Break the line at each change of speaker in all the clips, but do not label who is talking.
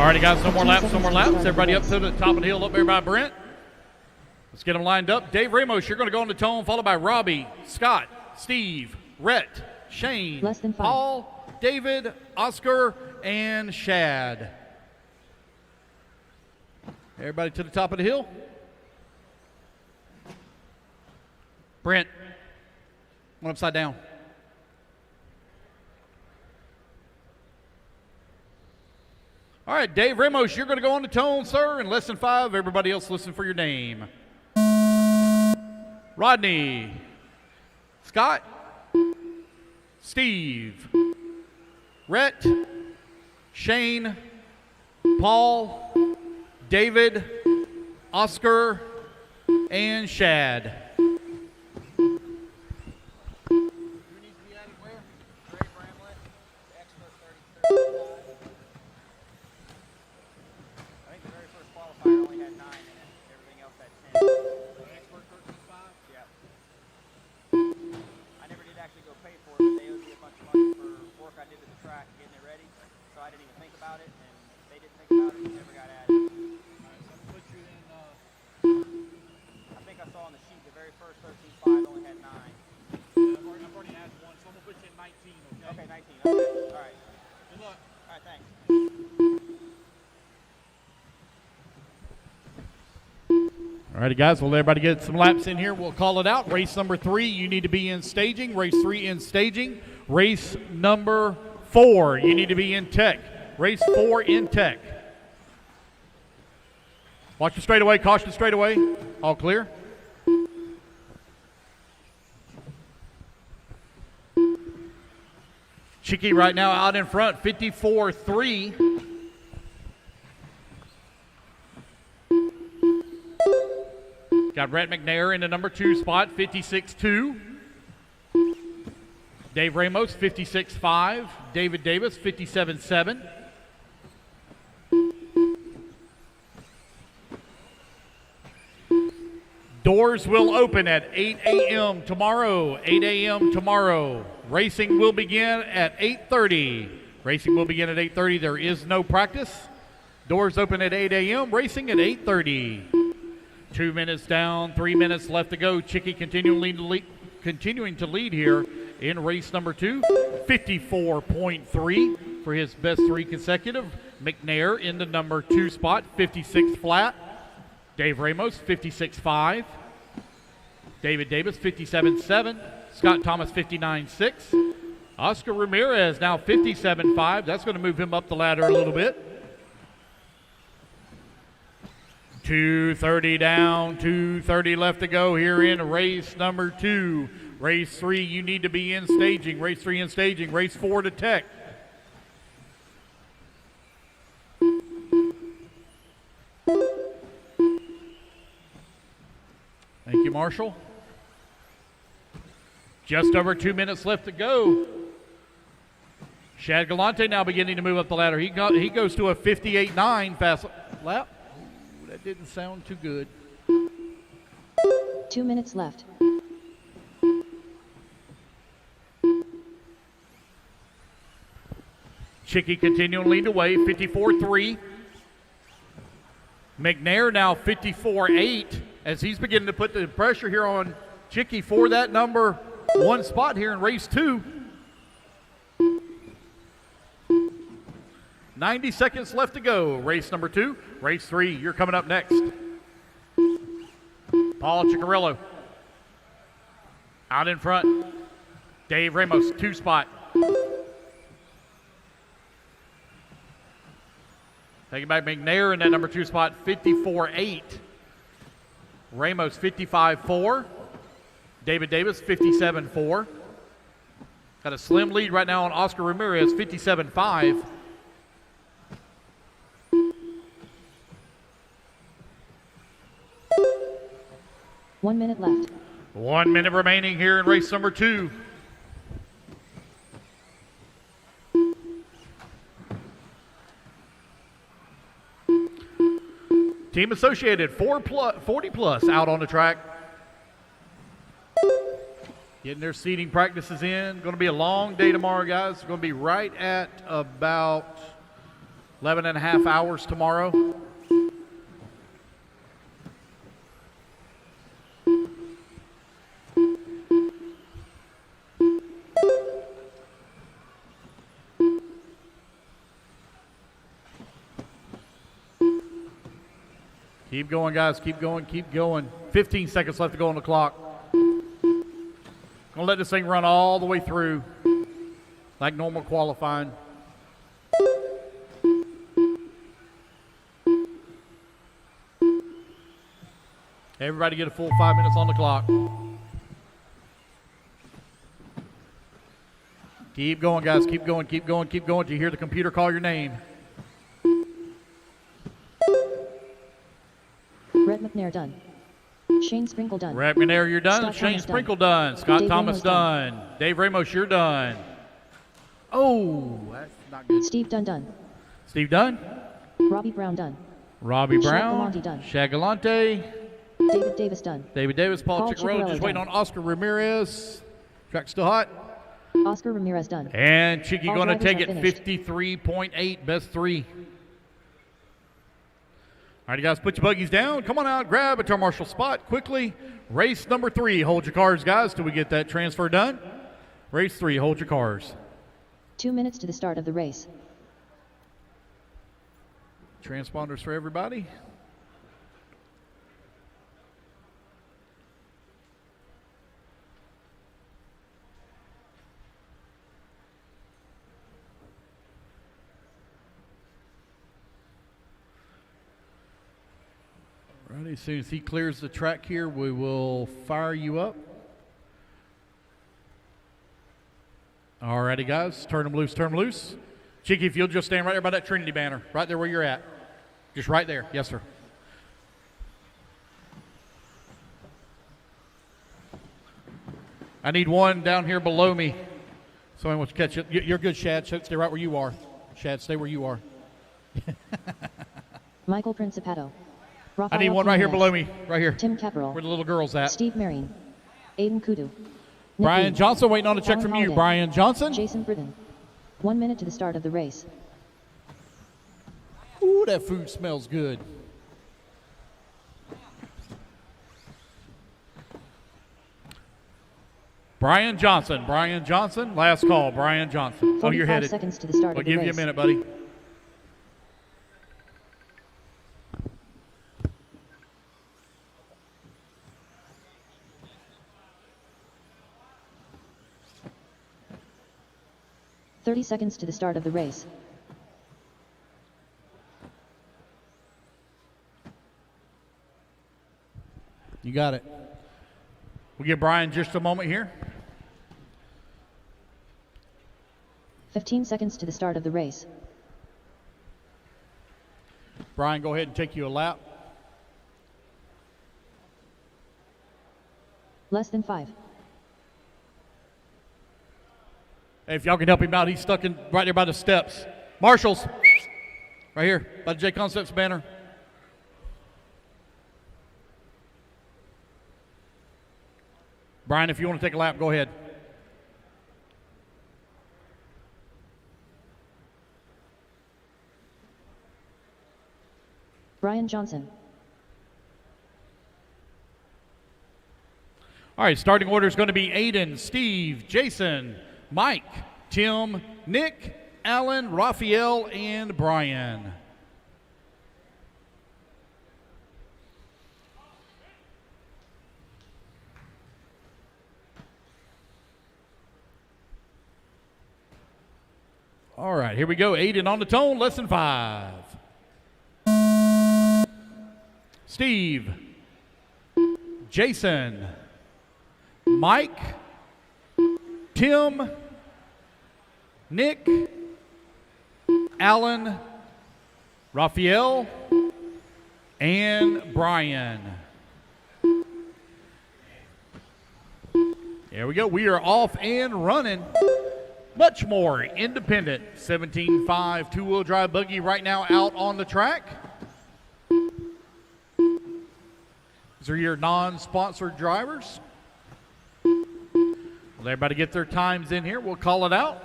Alrighty, guys, no more laps, no more laps. Everybody up to the top of the hill up there by Brent. Let's get them lined up. Dave Ramos, you're going to go on the tone, followed by Robbie, Scott, Steve, Rhett, Shane, Paul, David, Oscar, and Shad. Everybody to the top of the hill. Brent, one upside down. All right, Dave Ramos, you're going to go on the tone, sir, in less than 5. Everybody else listen for your name. Rodney, Scott, Steve, Rhett, Shane, Paul, David, Oscar, and Shad. All righty, guys, we'll let everybody get some laps in here. We'll call it out. Race number 3, you need to be in staging. Race 3 in staging. Race number 4, you need to be in tech. Race 4 in tech. Watch the straightaway, caution straightaway. All clear. Chicky right now out in front, 54-3. Got Brett McNair in the number 2 spot, 56-2. Dave Ramos, 56-5. David Davis, 57-7. Doors will open at 8 a.m. tomorrow. 8 a.m. tomorrow. Racing will begin at 8:30. Racing will begin at 8:30. There is no practice. Doors open at 8 a.m. Racing at 8:30. 2 minutes down, 3 minutes left to go. Chicky continuing to lead here in race number 2. 54.3 for his best 3 consecutive. McNair in the number 2 spot, 56 flat. Dave Ramos, 56.5. David Davis, 57.7. Scott Thomas, 59.6. Oscar Ramirez now 57.5. That's going to move him up the ladder a little bit. 2:30 down, 2:30 left to go here in race number 2. Race 3, you need to be in staging. Race 3 in staging. Race 4 to tech. Thank you, Marshall. Just over 2 minutes left to go. Shad Galante now beginning to move up the ladder. He goes to a 58.9 fast lap. That didn't sound too good.
2 minutes left.
Chicky continuing to lead away, 54.3. McNair now 54.8 as he's beginning to put the pressure here on Chicky for that number 1 spot here in race 2. 90 seconds left to go. Race number 2. Race 3, you're coming up next. Paul Ciccarello out in front. Dave Ramos, 2 spot. Taking back McNair in that number 2 spot, 54.8. Ramos, 55.4. David Davis, 57.4. Got a slim lead right now on Oscar Ramirez, 57.5.
One minute left.
1 minute remaining here in race number 2. Team Associated, 40 plus out on the track. Getting their seating practices in. Going to be a long day tomorrow, guys. It's going to be right at about 11 and a half hours tomorrow. Keep going, guys. Keep going. Keep going. 15 seconds left to go on the clock. Gonna let this thing run all the way through, like normal qualifying. Everybody get a full 5 minutes on the clock. Keep going, guys. Keep going. Keep going. Keep going. Do you hear the computer call your name?
Rhett McNair done. Shane Sprinkle done.
Rhett McNair, you're done.
Scott
Shane
Thomas
Sprinkle done. Scott
Dave
Thomas
Ramos
done. Dave Ramos, you're done. Oh, that's not good.
Steve Dunn.
Steve Dunn.
Robbie Brown done.
Robbie Brown.
Galante done.
Shagalante.
David Davis done.
David Davis. Paul Ciccarello just waiting on Oscar Ramirez. Track still hot.
Oscar Ramirez done.
And Cheeky
All
going to
drivers
take
are
it
finished.
53.8, best three. All right, you guys, put your buggies down. Come on out, grab a turn marshal spot quickly. Race number 3. Hold your cars, guys, till we get that transfer done. Race 3, hold your cars.
2 minutes to the start of the race.
Transponders for everybody. Alrighty, as soon as he clears the track here, we will fire you up. Alrighty, guys, turn them loose, turn them loose. Cheeky, if you'll just stand right there by that Trinity banner, right there where you're at. Just right there. Yes, sir. I need one down here below me. Someone wants to catch it. You're good, Shad. Stay right where you are. Shad, stay where you are.
Michael Principato.
I
Rafael
need one right here
Jimenez.
below me. Right here.
Tim Caparel.
Where the little girl's at.
Steve Marion. Aiden Kudu.
Brian Johnson waiting on a check from you. Brian Johnson.
Jason Britton. 1 minute to the start of the race.
Ooh, that food smells good. Brian Johnson. Brian Johnson. Last call. Brian Johnson. Oh, you're
45
headed.
seconds to the start
I'll
of the
give
race.
you a minute, buddy.
"30 seconds to the start of the race.
You got it. We'll give Brian just a moment here.
15 seconds to the start of the race.
Brian, go ahead and take you a lap.
Less than 5.
Hey, if y'all can help him out, he's stuck in right there by the steps. Marshals, right here by the J Concepts banner. Brian, if you want to take a lap, go ahead.
Brian Johnson.
All right, starting order is going to be Aiden, Steve, Jason, Mike, Tim, Nick, Alan, Raphael, and Brian. All right, here we go. Aiden on the tone, lesson 5. Steve, Jason, Mike, Tim, Nick, Alan, Raphael, and Brian. There we go. We are off and running. Much more independent 17.5 two-wheel drive buggy right now out on the track. These are your non-sponsored drivers. Let everybody get their times in here. We'll call it out.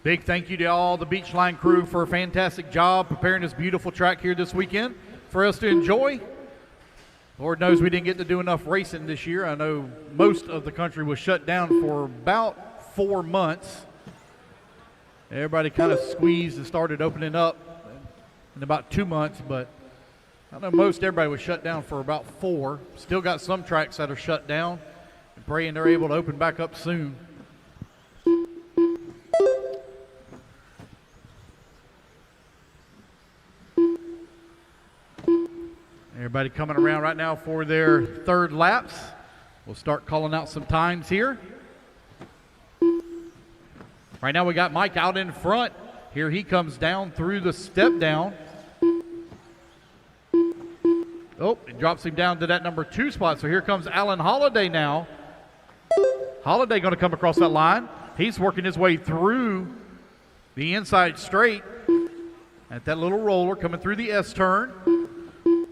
Big thank you to all the Beachline crew for a fantastic job preparing this beautiful track here this weekend for us to enjoy. Lord knows we didn't get to do enough racing this year. I know most of the country was shut down for about 4 months. Everybody kind of squeezed and started opening up in about 2 months, but I know most everybody was shut down for about 4. Still got some tracks that are shut down and praying they're able to open back up soon. Everybody coming around right now for their third laps. We'll start calling out some times here. Right now we got Mike out in front. Here he comes down through the step down. Oh, it drops him down to that number 2 spot. So here comes Alan Holliday now. Holliday going to come across that line. He's working his way through the inside straight at that little roller coming through the S turn.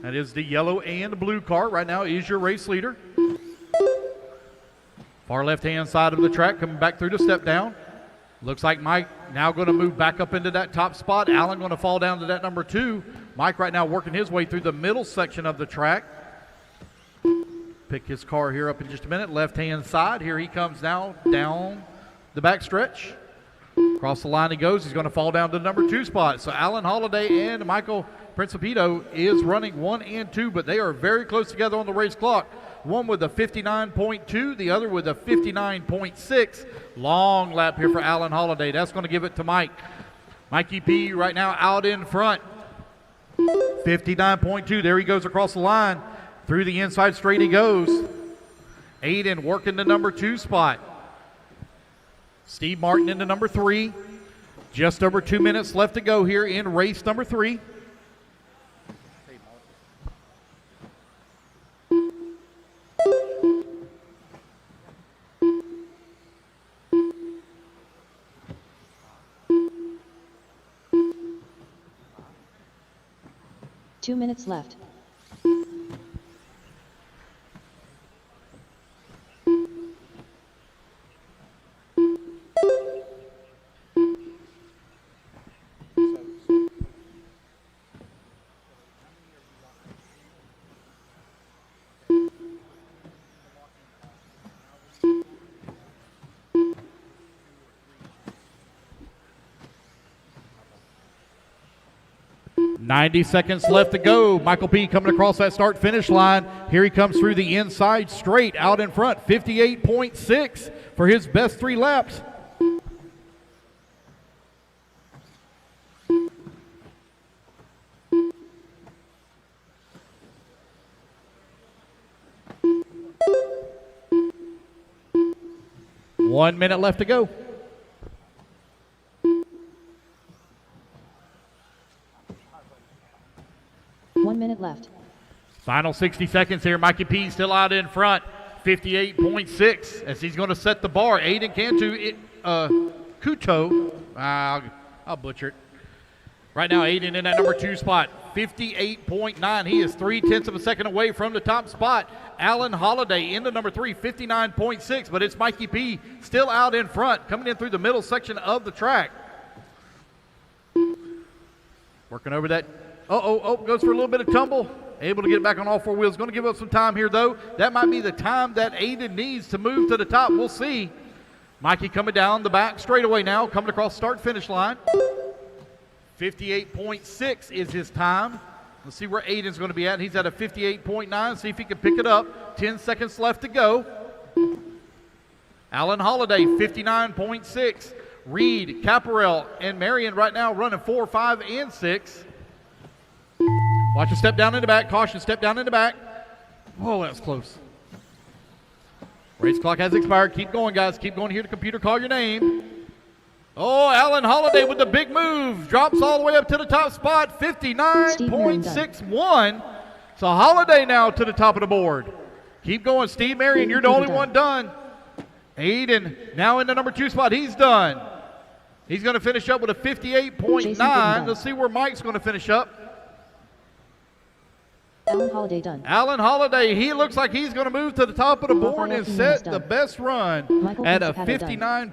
That is the yellow and blue car. Right now is your race leader. Far left-hand side of the track coming back through the step down. Looks like Mike now going to move back up into that top spot. Alan going to fall down to that number 2. Mike right now working his way through the middle section of the track. Pick his car here up in just a minute. Left-hand side. Here he comes now down the back stretch. Across the line he goes. He's going to fall down to the number 2 spot. So Alan Holliday and Michael Principito is running 1 and 2, but they are very close together on the race clock. One with a 59.2, the other with a 59.6. Long lap here for Alan Holliday. That's going to give it to Mike. Mikey P right now out in front. 59.2. There he goes across the line. Through the inside straight he goes. Aiden working the number 2 spot. Steve Martin into number 3. Just over 2 minutes left to go here in race number 3.
Two minutes left.
.90 seconds left to go. Michael P. coming across that start-finish line. Here he comes through the inside straight out in front. 58.6 for his best 3 laps. One minute left to go.
Left.
Final 60 seconds here. Mikey P still out in front. 58.6 as he's going to set the bar. Aiden Kuto. I'll butcher it. Right now, Aiden in that number 2 spot. 58.9. He is 0.3 of a second away from the top spot. Alan Holliday into number 3. 59.6. But it's Mikey P still out in front. Coming in through the middle section of the track. Working over that. Goes for a little bit of tumble. Able to get back on all 4 wheels. Going to give up some time here, though. That might be the time that Aiden needs to move to the top. We'll see. Mikey coming down the back straightaway now. Coming across start-finish line. 58.6 is his time. Let's see where Aiden's going to be at. He's at a 58.9. See if he can pick it up. 10 seconds left to go. Alan Holliday, 59.6. Reed, Caparel, and Marion right now running 4, 5, and 6. Watch a step down in the back. Caution, step down in the back. Whoa, that was close. Race clock has expired. Keep going, guys. Keep going here. The computer call your name. Oh, Alan Holliday with the big move. Drops all the way up to the top spot. 59.61. So Holliday now to the top of the board. Keep going, Steve Marion. You're the only one done. Aiden now in the number 2 spot. He's done. He's going to finish up with a 58.9. Let's see where Mike's going to finish up.
Alan Holliday done.
Alan Holliday, he looks like he's going to move to the top of the board and set the best run at a 59.